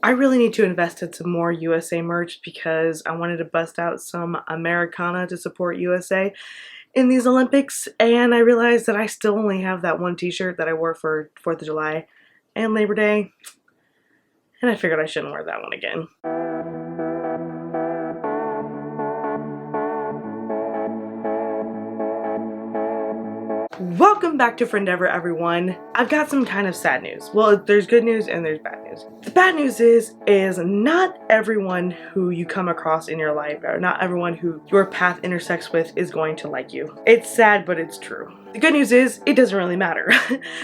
I really need to invest in some more USA merch because I wanted to bust out some Americana to support USA in these Olympics, and I realized that I still only have that one t-shirt that I wore for 4th of July and Labor Day, and I figured I shouldn't wear that one again. Welcome back to ɪnˈdevə, everyone. I've got some kind of sad news. Well, there's good news and there's bad news. The bad news is not everyone who you come across in your life, or not everyone who your path intersects with, is going to like you. It's sad, but it's true. The good news is it doesn't really matter.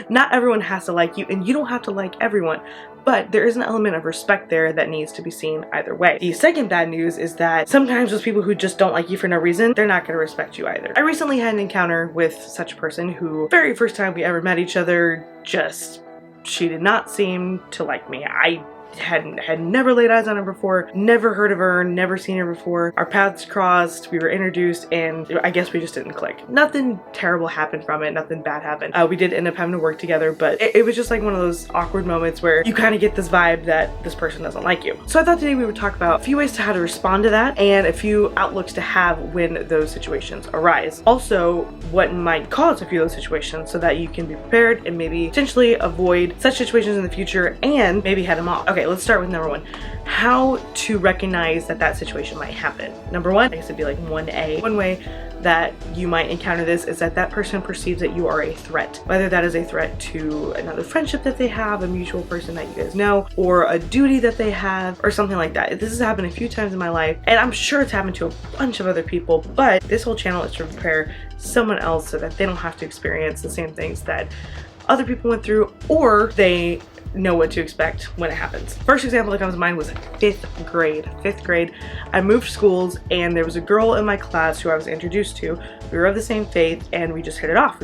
Not everyone has to like you, and you don't have to like everyone. But there is an element of respect there that needs to be seen either way. The second bad news is that sometimes those people who just don't like you for no reason, they're not going to respect you either. I recently had an encounter with such a person who, very first time we ever met each other, she did not seem to like me. I had never laid eyes on her before, never heard of her, never seen her before. Our paths crossed, we were introduced, and I guess we just didn't click. Nothing terrible happened from it, nothing bad happened. We did end up having to work together, but it was just like one of those awkward moments where you kind of get this vibe that this person doesn't like you. So I thought today we would talk about a few ways to how to respond to that and a few outlooks to have when those situations arise. Also, what might cause a few of those situations so that you can be prepared and maybe potentially avoid such situations in the future and maybe head them off. Okay, let's start with number one. How to recognize that that situation might happen. Number one, I guess it'd be like 1A. One way that you might encounter this is that that person perceives that you are a threat. Whether that is a threat to another friendship that they have, a mutual person that you guys know, or a duty that they have, or something like that. This has happened a few times in my life, and I'm sure it's happened to a bunch of other people, but this whole channel is to prepare someone else so that they don't have to experience the same things that other people went through, or they know what to expect when it happens. First example that comes to mind was 5th grade. 5th grade, I moved schools, and there was a girl in my class who I was introduced to. We were of the same faith, and we just hit it off.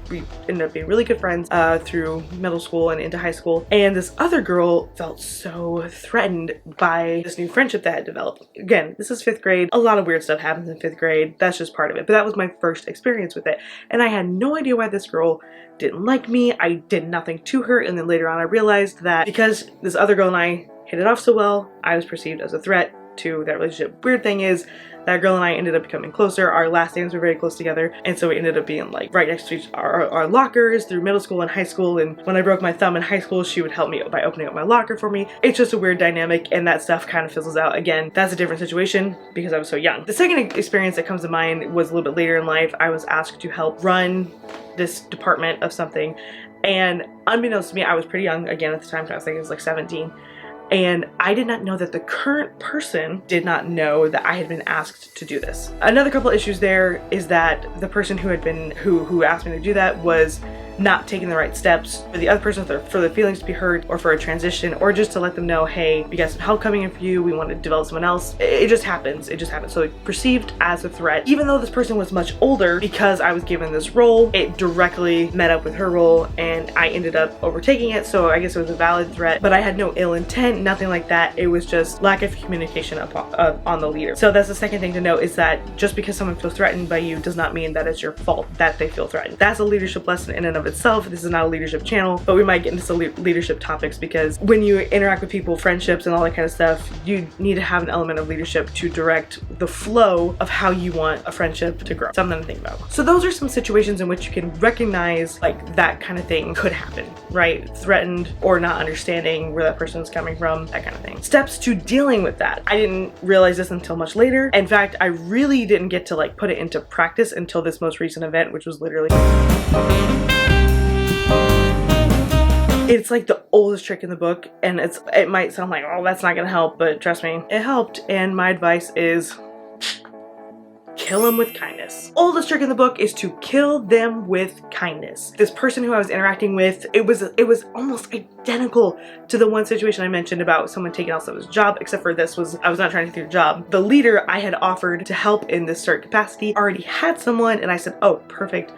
We ended up being really good friends through middle school and into high school. And this other girl felt so threatened by this new friendship that had developed. Again, this is 5th grade. A lot of weird stuff happens in 5th grade. That's just part of it. But that was my first experience with it. And I had no idea why this girl didn't like me. I did nothing to her. And then later on I realized that because this other girl and I hit it off so well, I was perceived as a threat to that relationship. Weird thing is, that girl and I ended up becoming closer. Our last names were very close together, and so we ended up being like right next to our lockers through middle school and high school. And when I broke my thumb in high school, she would help me by opening up my locker for me. It's just a weird dynamic, and that stuff kind of fizzles out. Again, that's a different situation because I was so young. The second experience that comes to mind was a little bit later in life. I was asked to help run this department of something, and unbeknownst to me, I was pretty young again at the time. I was thinking it was like 17. And I did not know that the current person did not know that I had been asked to do this. Another couple issues there is that the person who asked me to do that was not taking the right steps for the other person, for the feelings to be heard, or for a transition, or just to let them know, hey, we got some help coming in for you, we want to develop someone else. It just happens. It just happens. So perceived as a threat, even though this person was much older, because I was given this role, it directly met up with her role, and I ended up overtaking it. So I guess it was a valid threat, but I had no ill intent, nothing like that. It was just lack of communication on the leader. So that's the second thing to note, is that just because someone feels threatened by you does not mean that it's your fault that they feel threatened. That's a leadership lesson in and of itself. This is not a leadership channel, but we might get into some leadership topics, because when you interact with people, friendships and all that kind of stuff, you need to have an element of leadership to direct the flow of how you want a friendship to grow. Something to think about. So those are some situations in which you can recognize like that kind of thing could happen, right? Threatened or not understanding where that person is coming from, that kind of thing. Steps to dealing with that. I didn't realize this until much later. In fact, I really didn't get to like put it into practice until this most recent event, which was literally it's like the oldest trick in the book, and it might sound like, oh, that's not gonna help, but trust me, it helped. And my advice is kill them with kindness. Oldest trick in the book is to kill them with kindness. This person who I was interacting with, it was almost identical to the one situation I mentioned about someone taking out someone's job, except for this was, I was not trying to take a job. The leader I had offered to help in this certain capacity already had someone, and I said, oh, perfect,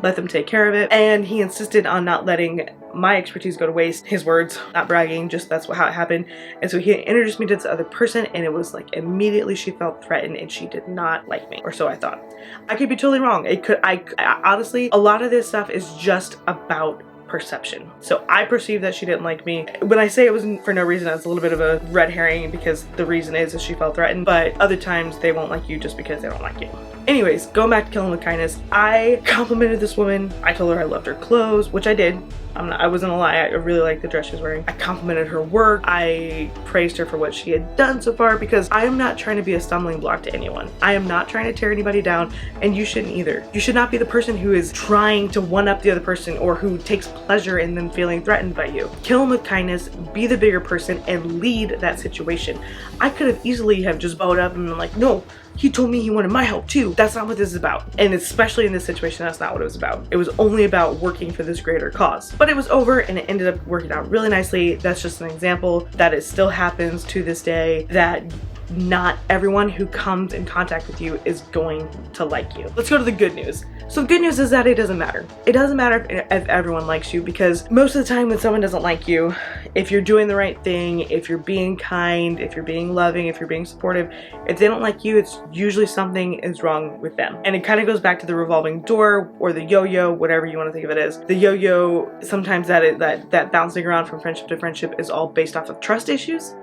let them take care of it. And he insisted on not letting my expertise go to waste. His words, not bragging, just that's how it happened. And so he introduced me to this other person, and it was like immediately she felt threatened and she did not like me, or so I thought. I could be totally wrong. I honestly, a lot of this stuff is just about perception. So I perceived that she didn't like me. When I say it was for no reason, that's a little bit of a red herring because the reason is that she felt threatened, but other times they won't like you just because they don't like you. Anyways, going back to Killing with Kindness, I complimented this woman. I told her I loved her clothes, which I did. I wasn't gonna lie, I really liked the dress she was wearing. I complimented her work. I praised her for what she had done so far because I am not trying to be a stumbling block to anyone. I am not trying to tear anybody down, and you shouldn't either. You should not be the person who is trying to one-up the other person or who takes pleasure in them feeling threatened by you. Kill them with kindness, be the bigger person, and lead that situation. I could have easily have just bowed up and been like, no, he told me he wanted my help too. That's not what this is about. And especially in this situation, that's not what it was about. It was only about working for this greater cause. But it was over and it ended up working out really nicely. That's just an example that it still happens to this day, that not everyone who comes in contact with you is going to like you. Let's go to the good news. So the good news is that it doesn't matter. It doesn't matter if everyone likes you, because most of the time when someone doesn't like you, if you're doing the right thing, if you're being kind, if you're being loving, if you're being supportive, if they don't like you, it's usually something is wrong with them. And it kind of goes back to the revolving door or the yo-yo, whatever you want to think of it as. The yo-yo, sometimes that bouncing around from friendship to friendship is all based off of trust issues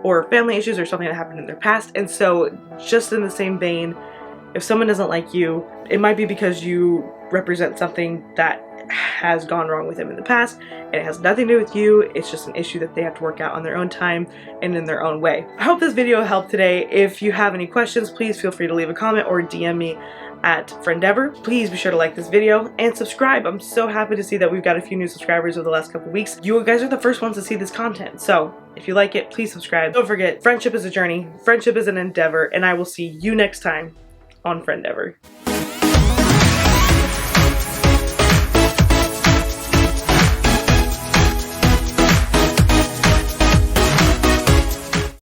or family issues or something that happened in their past. And so just in the same vein, if someone doesn't like you, it might be because you represent something that has gone wrong with them in the past, and it has nothing to do with you. It's just an issue that they have to work out on their own time and in their own way. I hope this video helped today. If you have any questions, please feel free to leave a comment or DM me at ɪnˈdevə. Please be sure to like this video and subscribe. I'm so happy to see that we've got a few new subscribers over the last couple weeks. You guys are the first ones to see this content, so if you like it, please subscribe. Don't forget, friendship is a journey, friendship is an endeavor, and I will see you next time on ɪnˈdevə.